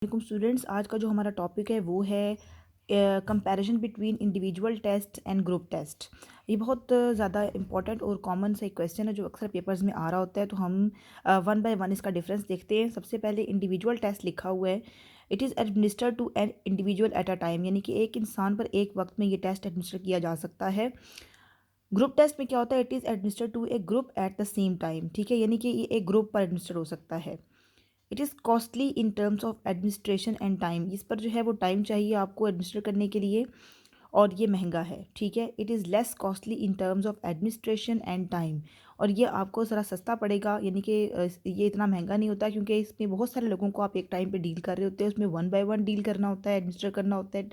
वालेकुम स्टूडेंट्स, आज का जो हमारा टॉपिक है वो है comparison between individual test and group test. ये बहुत ज़्यादा इंपॉर्टेंट और कॉमन सा एक क्वेश्चन है जो अक्सर पेपर्स में आ रहा होता है। तो हम वन बाय वन इसका डिफरेंस देखते हैं। सबसे पहले इंडिविजुअल टेस्ट लिखा हुआ है, it is administered to an individual at a time, यानी कि एक इंसान पर एक वक्त में ये टेस्ट एडमिनिस्टर किया जा सकता है। ग्रुप टेस्ट में क्या होता है, it is administered to a group at the same time, ठीक है, यानी कि ये एक ग्रुप पर एडमिनिस्टर हो सकता है। It is costly in terms of administration and time, इस पर जो है वो टाइम चाहिए आपको एडमिनिस्ट्रेट करने के लिए, और ये महंगा है, ठीक है। It is less costly in terms of administration and time, और ये आपको ज़रा सस्ता पड़ेगा, यानी कि ये इतना महंगा नहीं होता क्योंकि इसमें बहुत सारे लोगों को आप एक टाइम पे डील कर रहे होते हैं। उसमें वन बाय वन डील करना होता है, एडमिनिस्ट्रेट करना होता है।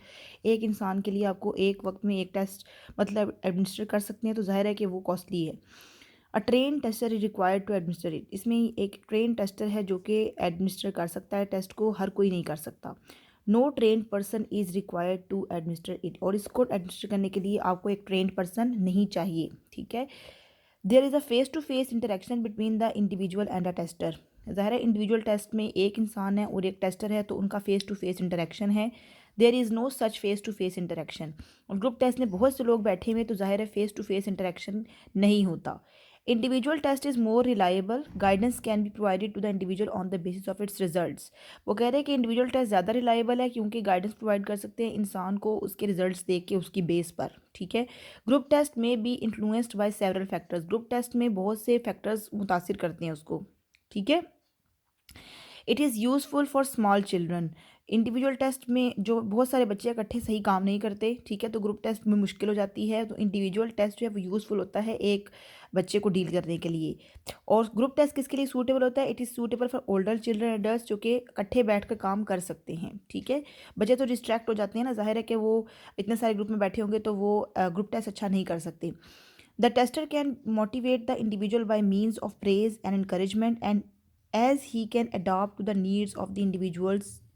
एक इंसान के लिए आपको एक वक्त में एक टेस्ट मतलब एडमिनिस्ट्रेट कर सकते हैं, तो जाहिर है कि वो कॉस्टली है। A train tester is required to administer it, इसमें एक ट्रेन टेस्टर है जो कि एडमिनिस्टर कर सकता है टेस्ट को, हर कोई नहीं कर सकता। No train person is required to administer it, और इसको एडमिनिस्टर करने के लिए आपको एक ट्रेन पर्सन नहीं चाहिए, ठीक है। There is a face to face interaction between the individual and a tester, ज़ाहिर है इंडिविजुअल टेस्ट में एक इंसान है और एक टेस्टर है, तो उनका फेस टू फेस इंटरेक्शन है। There is no such face to face interaction, और ग्रुप टेस्ट में बहुत से लोग बैठे हुए, तो जाहिर है फेस टू फेस इंटरेक्शन नहीं होता। Individual test is more reliable, guidance can be provided to the individual on the basis of its results. वो कह रहे हैं कि इंडिविजुअल टेस्ट ज़्यादा रिलायबल है क्योंकि गाइडेंस प्रोवाइड कर सकते हैं इंसान को उसके रिजल्ट्स देख के उसकी बेस पर, ठीक है। ग्रुप टेस्ट में be influenced by several factors, group test में बहुत से फैक्टर्स मुतासिर करते हैं उसको, ठीक है। It is useful for small children, individual test में जो बहुत सारे बच्चे इकट्ठे सही काम नहीं करते, ठीक है, तो ग्रुप टेस्ट में मुश्किल हो जाती है। तो इंडिविजुअल टेस्ट जो है वो यूज़फुल होता है एक बच्चे को डील करने के लिए। और ग्रुप टेस्ट किसके लिए सूटेबल होता है, it is suitable for older children adult, जो कि इकट्ठे बैठ कर काम कर सकते हैं, ठीक है। बच्चे तो डिस्ट्रैक्ट हो जाते हैं ना, जाहिर है कि वो इतने सारे ग्रुप में बैठे होंगे तो वो ग्रुप टेस्ट अच्छा नहीं कर सकते। The tester can motivate the individual bye means of praise and encouragement, and as he can adapt to the needs of the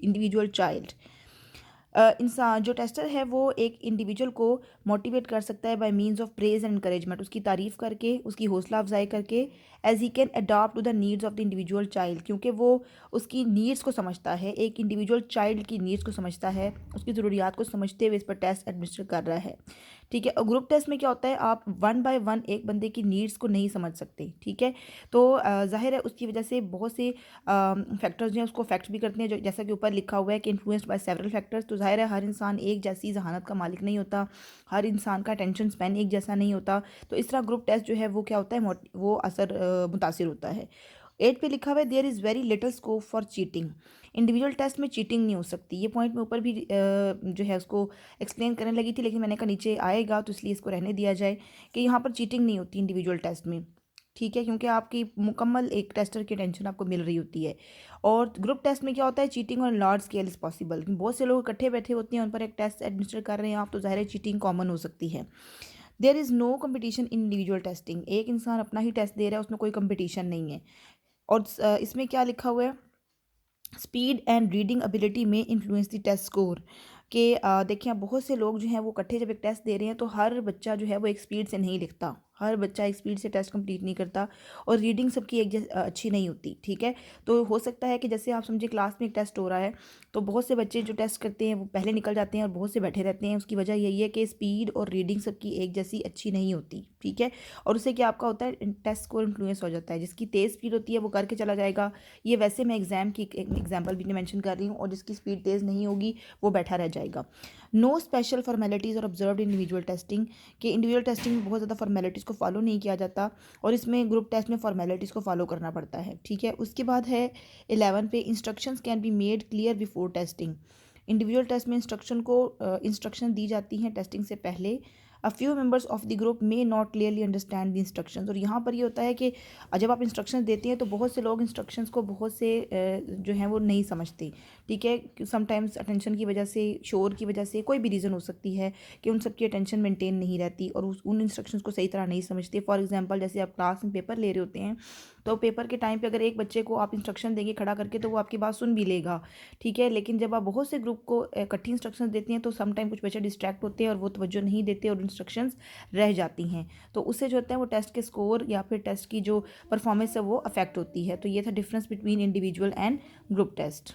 individual child। इंसान जो टेस्टर है वो एक इंडिविजुअल को मोटिवेट कर सकता है by means of praise and encouragement, उसकी तारीफ़ करके, उसकी हौसला अफजाई करके। As he can adopt to the needs of the individual child, क्योंकि वो उसकी नीड्स को समझता है, एक इंडिविजुअल चाइल्ड की नीड्स को समझता है, उसकी ज़रूरियात को समझते हुए इस पर टेस्ट एडमिनिस्टर कर रहा है, ठीक है। और ग्रुप टेस्ट में क्या होता है, आप वन बाय वन एक बंदे की नीड्स को नहीं समझ सकते, ठीक है। तो जाहिर है उसकी वजह से बहुत से फैक्टर्स जो हैं उसको अफेक्ट भी करते हैं, जो जैसा कि ऊपर लिखा हुआ है कि इन्फ्लुएंस्ड बाय सेवरल फैक्टर्स। तो जाहिर है हर इंसान एक जैसी जहानत का मालिक नहीं होता, हर इंसान का अटेंशन स्पैन एक जैसा नहीं होता। तो इस तरह ग्रुप टेस्ट जो है वो क्या होता है, वो असर मुतासिर होता है। 8 पे लिखा हुआ है, there is very little scope for cheating, individual test में चीटिंग नहीं हो सकती। ये पॉइंट मैं ऊपर भी जो है उसको एक्सप्लेन करने लगी थी, लेकिन मैंने कहा नीचे आएगा तो इसलिए इसको रहने दिया जाए कि यहाँ पर चीटिंग नहीं होती इंडिविजुअल टेस्ट में, ठीक है, क्योंकि आपकी मुकम्मल एक टेस्टर की अटेंशन आपको मिल रही होती है। और ग्रुप टेस्ट में क्या होता है, cheating on large scale is possible, बहुत से लोग इकट्ठे बैठे होते हैं, उन पर एक टेस्ट एडमिनिस्टर कर रहे हैं आप, तो ज़ाहिर है चीटिंग कॉमन हो सकती है। There is no competition in individual testing, एक इंसान अपना ही टेस्ट दे रहा है, उसमें कोई कंपटीशन नहीं है। और इसमें क्या लिखा हुआ है, स्पीड एंड रीडिंग एबिलिटी में इन्फ्लुएंस द टेस्ट स्कोर, कि देखिए बहुत से लोग जो हैं वो इकट्ठे जब एक टेस्ट दे रहे हैं तो हर बच्चा जो है वो एक स्पीड से नहीं लिखता, हर बच्चा एक स्पीड से टेस्ट कंप्लीट नहीं करता, और रीडिंग सबकी एक अच्छी नहीं होती, ठीक है। तो हो सकता है कि जैसे आप समझिए क्लास में एक टेस्ट हो रहा है, तो बहुत से बच्चे जो टेस्ट करते हैं वो पहले निकल जाते हैं और बहुत से बैठे रहते हैं, उसकी वजह यही है कि स्पीड और रीडिंग सबकी एक जैसी अच्छी नहीं होती, ठीक है। और उससे क्या आपका होता है, टेस्ट स्कोर इन्फ्लुएंस हो जाता है, जिसकी तेज़ स्पीड होती है वो करके चला जाएगा। ये वैसे मैं एग्जाम की एक एग्जाम्पल भी मेंशन कर रही हूँ, और जिसकी स्पीड तेज़ नहीं होगी वो बैठा रह जाएगा। नो स्पेशल फॉर्मेलिटीज़ और ऑब्जर्व्ड इंडिविजुअल टेस्टिंग, कि इंडिविजुअल टेस्टिंग में बहुत ज़्यादा फॉर्मेलिटीज़ को फॉलो नहीं किया जाता, और इसमें ग्रुप टेस्ट में फॉर्मेलिटीज़ को फॉलो करना पड़ता है, ठीक है। उसके बाद है 11 पे, instructions can be made clear before testing, individual test में इंस्ट्रक्शन दी जाती हैं टेस्टिंग से पहले। A few members of the group may not clearly understand the instructions, और यहाँ पर ये होता है कि जब आप इंस्ट्रक्शंस देते हैं तो बहुत से लोग इंस्ट्रक्शंस को बहुत से जो हैं वो नहीं समझते, ठीक है। समटाइम्स अटेंशन की वजह से, शोर की वजह से, कोई भी रीज़न हो सकती है कि उन सबकी अटेंशन मेंटेन नहीं रहती और उन इंस्ट्रक्शंस को सही तरह नहीं समझते। फॉर एग्जांपल जैसे आप क्लास में पेपर ले रहे होते हैं, तो पेपर के टाइम पे अगर एक बच्चे को आप इंस्ट्रक्शन देंगे खड़ा करके तो वो आपकी बात सुन भी लेगा, ठीक है, लेकिन जब आप बहुत से ग्रुप को इकट्ठी इंस्ट्रक्शंस देते हैं तो समटाइम कुछ बच्चे डिस्ट्रैक्ट होते हैं और वो तवज्जो नहीं देते और इंस्ट्रक्शंस रह जाती हैं, तो उससे जो होता है वो टेस्ट के स्कोर या फिर टेस्ट की जो परफॉर्मेंस है वो अफेक्ट होती है। तो ये था difference between individual and group test.